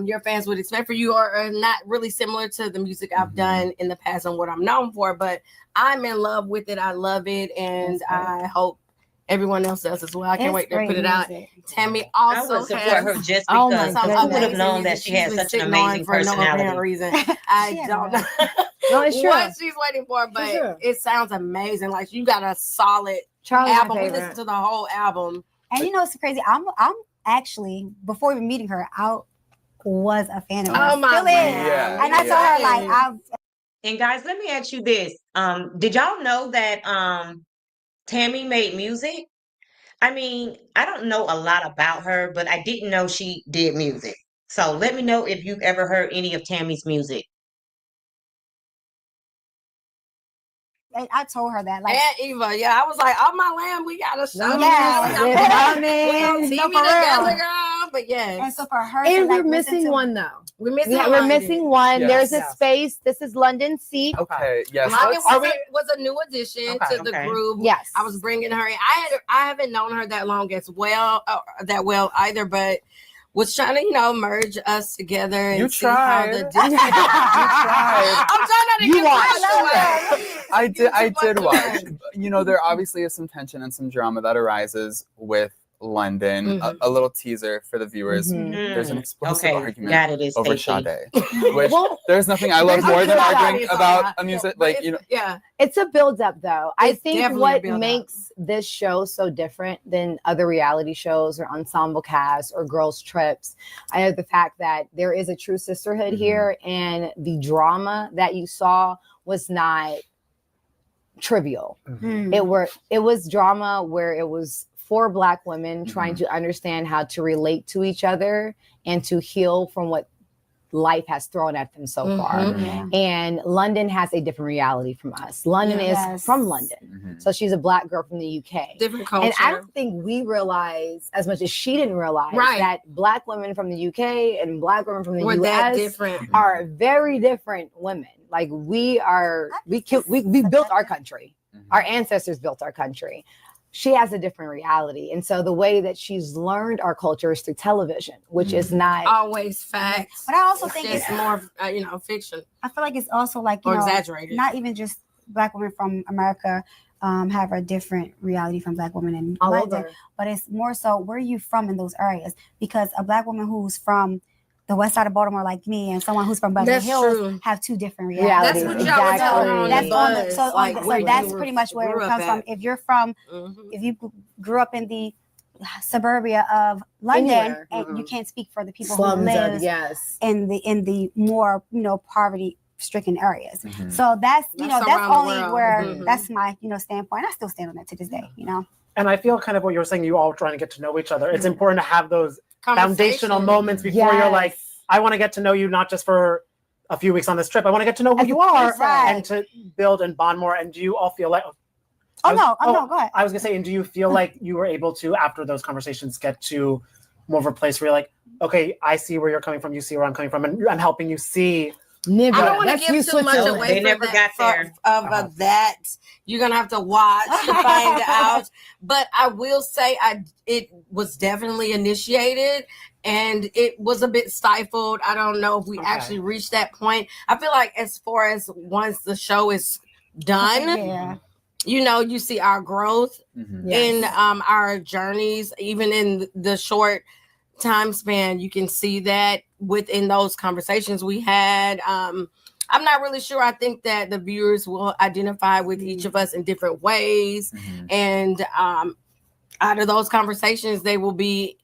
your fans would expect for you, or not really similar to the music I've done in the past and what I'm known for. But I'm in love with it. I love it, and That's great. I hope everyone else does as well. I can't It's wait to great put it out. music. Tammy I also would support has her just Oh my because. 'Cause who would have goodness. known that she had such an amazing for no apparent personality? reason. I She had don't a- know No, it's true. what she's waiting for, but sure. it sounds amazing. Like you got a solid Charlie's album. my We favorite. listened to the whole album. And it's crazy. I'm actually, before even meeting her, I was a fan of her. Oh my Still is. Yeah, And I told her like And guys, let me ask you this. Did y'all know that Tammy made music? I mean, I don't know a lot about her, but I didn't know she did music. So let me know if you've ever heard any of Tammy's music. I told her that. Like, And Eva, yeah, I was like, oh my land, we got a show. Yeah, We they're on coming. TV No, for together, real. girl. But yes, and so for her, to, And like, we're listen missing to- one though. we're missing. We're London. missing one. Yes. There's a Yes. space. This is London Seek. Okay, yes. London let's- was a new addition Okay, to the okay. group. Yes. I was bringing her in. I haven't known her that long as well, that well either, but was trying to merge us together and You see how the tried. You tried. I'm trying not to You give watched. much away. I Too did much watch. There obviously is some tension and some drama that arises with London. Mhm. A little teaser for the viewers. Mhm. There's an explosive Okay, argument got it. It's over Stacey. Sade, which Well, there's nothing I love there's more than nothing about arguing It's all about right. a music. But Like it's- yeah, it's a build up though. I It's think definitely a what build-up. makes this show so different than other reality shows or ensemble casts or girls trips, I know the fact that there is a true sisterhood Mhm. here, and the drama that you saw was not trivial. Hmm. It was drama where it was 4 Black women trying to understand how to relate to each other and to heal from what life has thrown at them so far. Mhm. Yeah. And London has a different reality from us. London Yes. is from London. Mhm. So she's a Black girl from the UK. Different culture. And I don't think we realize, as much as she didn't realize, Right. that Black women from the UK and Black women from the We're that US different. are very different women. Like we built our country. Mhm. Our ancestors built our country. She has a different reality. And so the way that she's learned our culture is through television, which is not Always facts. But I also It's think just it's more, fiction I feel like it's also like you or know exaggerated. not even just Black women from America have a different reality from Black women in all London, over. but it's more so where are you from in those areas? Because a Black woman who's from the west side of Baltimore like me and someone who's from Beverly That's Hills true. have two different Reality. That's realities. what y'all were Exactly. talking on That's the on the bus, so, like on the, where so that's you pretty much where grew it up comes from. at. If you're from Mhm. if you grew up in the suburbia of London Anywhere. and you Mhm. can't speak for the people Slums who are, live yes. in the more poverty stricken areas. Mhm. So that's That's that's around the only world. where Mhm. that's my standpoint. I still stand on that to this day. And I feel kind of what you were saying, you all trying to get to know each other. It's important to have those foundational Conversation. moments before you're like, I want to get to know you not just for a few weeks on this trip. I want to get to know who As a you are person. and to build and bond more. And do you all feel like No, go ahead. I was gonna say, and do you feel like you were able to, after those conversations, get to more of a place where you're like, okay, I see where you're coming from, you see where I'm coming from, and I'm helping you see. Never. I don't want to That's you give too much Switzerland. away They for never that, got there. of that. You're gonna have to watch to find out. But I will say, it was definitely initiated, and it was a bit stifled. I don't know if we Okay. actually reached that point. I feel like as far as once the show is done, Yeah. you see our growth Mhm. Yes. in our journeys, even in the short time span. You can see that within those conversations we had. I'm not really sure. I think that the viewers will identify with each of us in different ways, Mhm. and out of those conversations, they will be,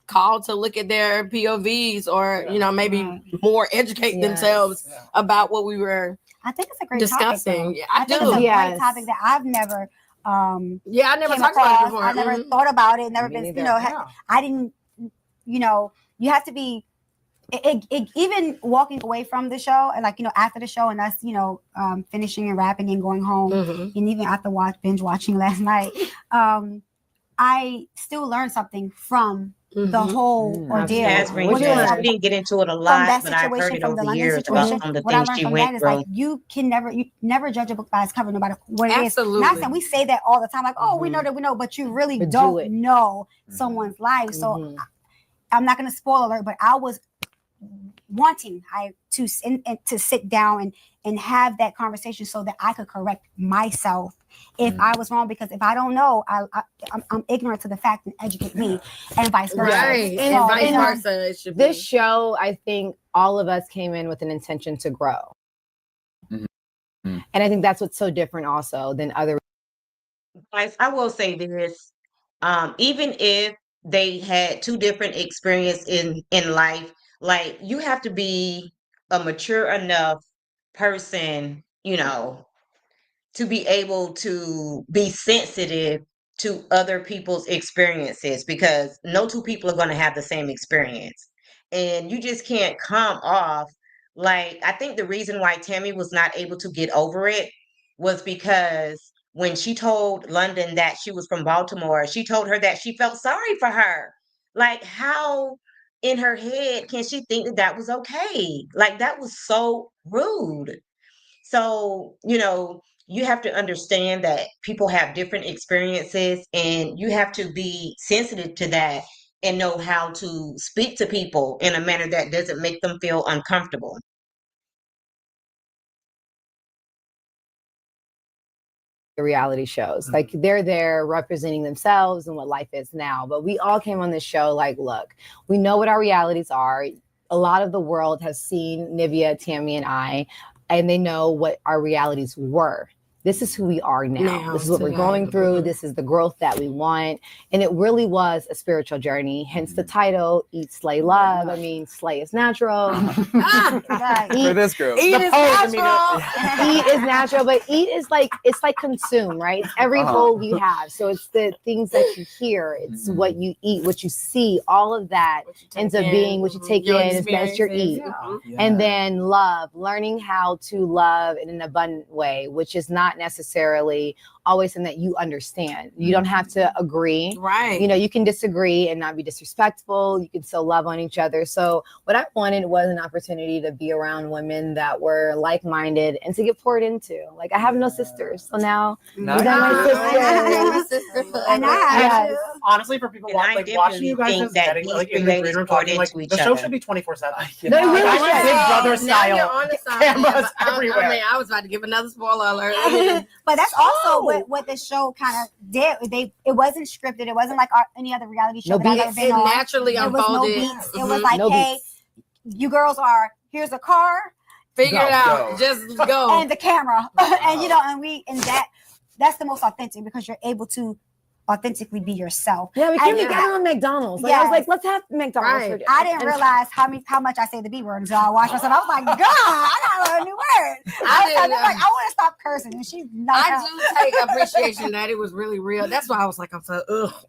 called to look at their POVs, or maybe Right. more educate Yes. themselves Yeah. about what we were I think it's a great discussing. topic. Yeah, I I think do. it's a Yes. great topic that I've never Yeah, I never came talked about it across. before. I never Mhm. thought about it. Never Me been, neither. Yeah. I didn't, you have to be, even walking away from the show and after the show and us, finishing and wrapping and going home Mhm. and even after binge watching last night, I still learned something from the Mhm. whole Mm. ordeal. Jasmine, which What was you a- we didn't get into it a from lot, that but I've heard situation, it from over the the London years about situation, some of the what I things learned she from that went is through. like you never judge a book by its cover, no matter what it is. Absolutely. Not saying we say that all the time, like, oh, we Mhm. know that we know, but you really But do don't it. know Mhm. someone's life. So Mhm. I'm not going to spoil alert, but I was wanting to sit down and have that conversation so that I could correct myself if I was wrong, because if I don't know, I'm ignorant to the fact, and educate me, and vice versa. Right. And- And vice and, versa. It should This be. show, I think all of us came in with an intention to grow. Mhm. Mhm. And I think that's what's so different also than other. I will say this, even if they had two different experiences in life, like you have to be a mature enough person, to be able to be sensitive to other people's experiences, because no two people are going to have the same experience. And you just can't come off like, I think the reason why Tammy was not able to get over it was because when she told London that she was from Baltimore, she told her that she felt sorry for her. Like, how in her head can she think that that was okay? Like, that was so rude. So, you have to understand that people have different experiences, and you have to be sensitive to that and know how to speak to people in a manner that doesn't make them feel uncomfortable. Reality shows. Like they're there representing themselves and what life is now. But we all came on this show like, look, we know what our realities are. A lot of the world has seen Nivea, Tammy, and I, and they know what our realities were. this is who we are now. This is what we're today. going through. This is the growth that we want. And it really was a spiritual journey, hence the title, Eat, Slay, Love. I mean, slay is natural. Right. For this group. Eat The is pose natural. Eat is natural, but eat is like, it's like consume, right? It's every Uh-huh. bowl we have. So it's the things that you hear, it's what you eat, what you see, all of that What you take ends up in, being what you take your in, that's your experiences. eat. Mhm. Yeah. And then love, learning how to love in an abundant way, which is not necessarily always something that you understand. You don't have to agree. Right. You know, you can disagree and not be disrespectful. You can still love on each other. So what I wanted was an opportunity to be around women that were like-minded and to get poured into. Like I have no sisters. So now Now you got my you do. sister. And I have Yes. Honestly, for people And I watching definitely you guys think just that getting these like in three the ladies green room poured talking, like into each the show other. should be 24/7. They really Like, I should. should Big Brother Now style. you're on the side. Cameras I everywhere. mean, I was about to give another spoiler alert. but that's also what the show kind of did. It wasn't scripted. It wasn't like any other reality show No that I've beats. ever been It on. naturally It was no unfolded. beats. It Mhm. was like, No hey, beats. you girls here's a car Figure Go, it out. go. Just go. and the camera, and that's the most authentic because you're able to authentically be yourself. Yeah, we came I- together on McDonald's. Like I was Yes. like, let's have McDonald's. Right. for- I didn't realize how much I say the B word until I watched myself. I was like, God, I gotta learn a new word. I'm like, I want to stop cursing, and she's not. I do take appreciation that it was really real. That's why I was like, I'm so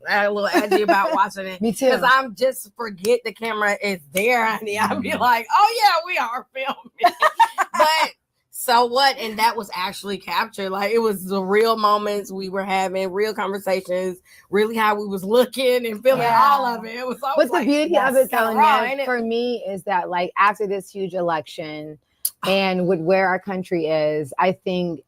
I had a little edgy about watching it. Me too. Because I'm just forget the camera is there, honey. I'll be like, oh yeah, we are filming. But so what? And that was actually captured. Like it was the real moments we were having, real conversations, really how we was looking and feeling Yeah. all of it. It was always But the like, beauty of it, though, raw, Nev, ain't it? for me, is that like after this huge election and with where our country is, I think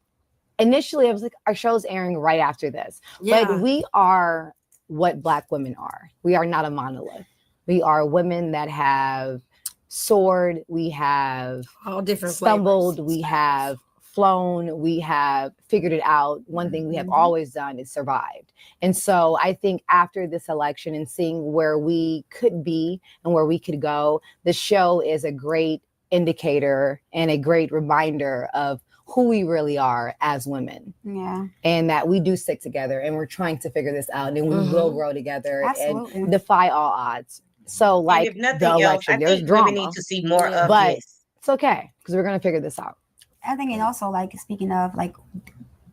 initially I was like, our show's airing right after this. yeah. But we are what Black women are. We are not a monolith. We are women that have soared, we have all different stumbled, flavors. we have flown, we have figured it out. One thing we have always done is survived. And so I think after this election and seeing where we could be and where we could go, the show is a great indicator and a great reminder of who we really are as women, Yeah, and that we do stick together and we're trying to figure this out, and we Mhm. will grow together Absolutely. and defy all odds. So like and if nothing the else, election, I there's think drama, women need to see more of But- this. it's okay because we're going to figure this out. I think, and also like speaking of like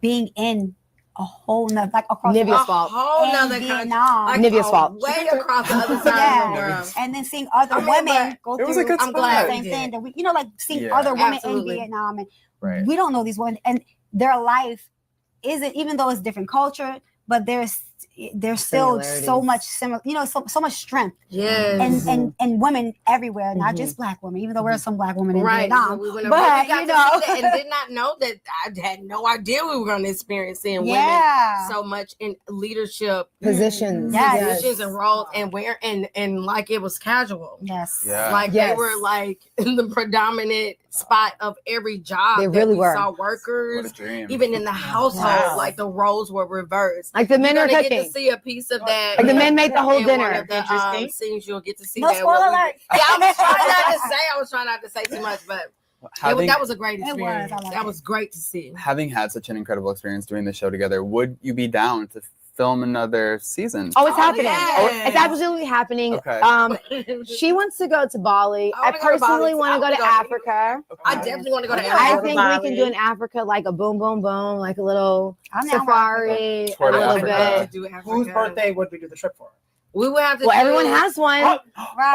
being in a whole nother like across Nivea's A fault. whole in nother country. Vietnam, Like, Nivea's fault. Way across the other side Yeah. of the world. and then seeing other I mean, women go It through was a good I'm spot. glad the we same did. thing that we, like seeing Yeah. other women Absolutely. in Vietnam, and Right. we don't know these women, and their life isn't, even though it's different culture, but there's still so Similarities. much similar, so much strength Yes. and women everywhere, not Mhm. just Black women, even though there's some Black women in Right. So Vietnam. we went But, over, we got you to know. see that and did not know that. I had no idea we were going to experience seeing Yeah. women so much in leadership Positions. Yes. positions and roles, and where and like it was casual. Yes. Yeah. Like they Yes. were like in the predominant spot of every job. They that really we were. saw What workers, a dream. even in the household, Wow. like the roles were reversed. Like the men You're are gonna get cooking. to see a piece of that. Like the men make the whole in one dinner. of the Interesting. scenes you'll get to see No that. spoiler what we alert. did. Yeah, I was trying not to say too much, but having, that was a great It was. experience. I liked That it. was great to see. having had such an incredible experience doing the show together, would you be down to film another season? Oh, it's happening. yeah. It's absolutely happening. Okay. She wants to go to Bali. I I wanna go to personally Bali. want to I go to wanna go. Africa. I definitely want to go to Yeah. I Africa. think we can do in Africa like a boom, boom, boom, like a little I'm down for safari, a Tour to little Africa. bit. Do Africa. Whose birthday would we do the trip for? We would have to. Well, do- everyone has one. Right.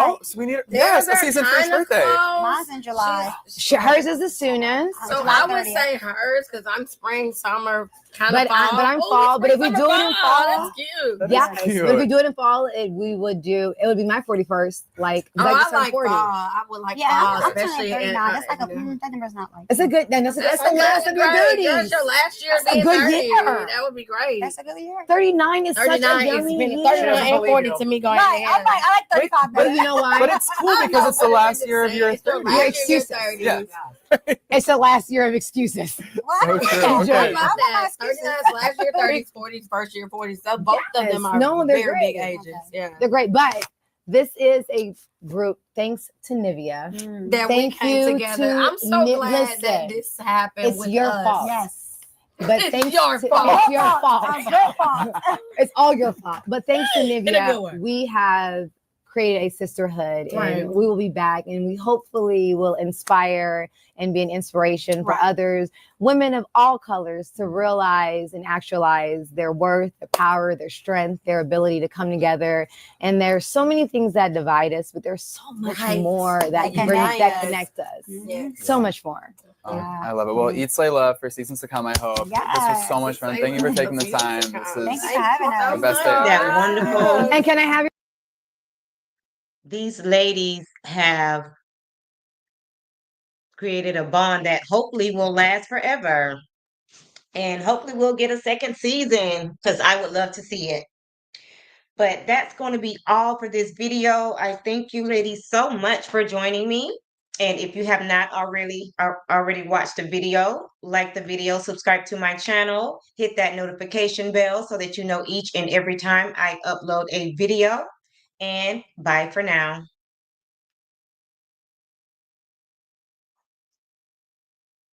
Oh, so we need Theirs yes, a are season three's kinda birthday. close. Mine's in July. Hers is the soonest. So July I would 30th. say hers because I'm spring, summer, kind But of fall. I'm Ooh, fall, but if spring, we do summer, it in fall- that's cute. That is Yeah, cute. but if we do it in fall, it would be my 41st. Like, Oh, I I just turned like 40. fall. I would like Yeah, fall, I'm turning especially 39. That's like a in- that number's not like It's a good. That's the last of your great. duties. That's your last year That's a being good 30. year. That would be great. that's a good year. 39 is such a 39 is yummy been year. 39 and 40 to me going Right. hand in I like 35 But better. you know why? But it's cool because it's the last year of your 30s. Your excuses. Yeah. It's the last year of excuses. What? So true. Yeah, Okay. I How about want my that? excuses. 39 is last year 30s, 40s, first year 40s. So both of them Yes. are No, they're very great. big ages. Yeah. They're great, but this is a group. Thanks to Nivea. Mm. That Thank we came you together. to I'm so glad listen, that this happened. it's with your us. fault. Yes. But It's thanks your to, fault. it's your fault. It's your fault. It's all your fault. But thanks to In a good Nivea, way. we have created a sisterhood, Right. and we will be back, and we hopefully will inspire and be an inspiration for Right. others, women of all colors, to realize and actualize their worth, their power, their strength, their ability to come together. And there's so many things that divide us, but there's so much Right. more that That that connect connect us. us. Yeah. So much more. Yeah. I love it. Well, eat, slay, love for seasons to come. I hope this was so Yes. much fun. Thank you for taking the time. This Thank is you for having us. the best day. That wonderful. And can I have These ladies have created a bond that hopefully will last forever. And hopefully we'll get a second season because I would love to see it. But that's going to be all for this video. I thank you ladies so much for joining me. And if you have not already watched the video, like the video, subscribe to my channel, hit that notification bell so that you know each and every time I upload a video. And bye for now.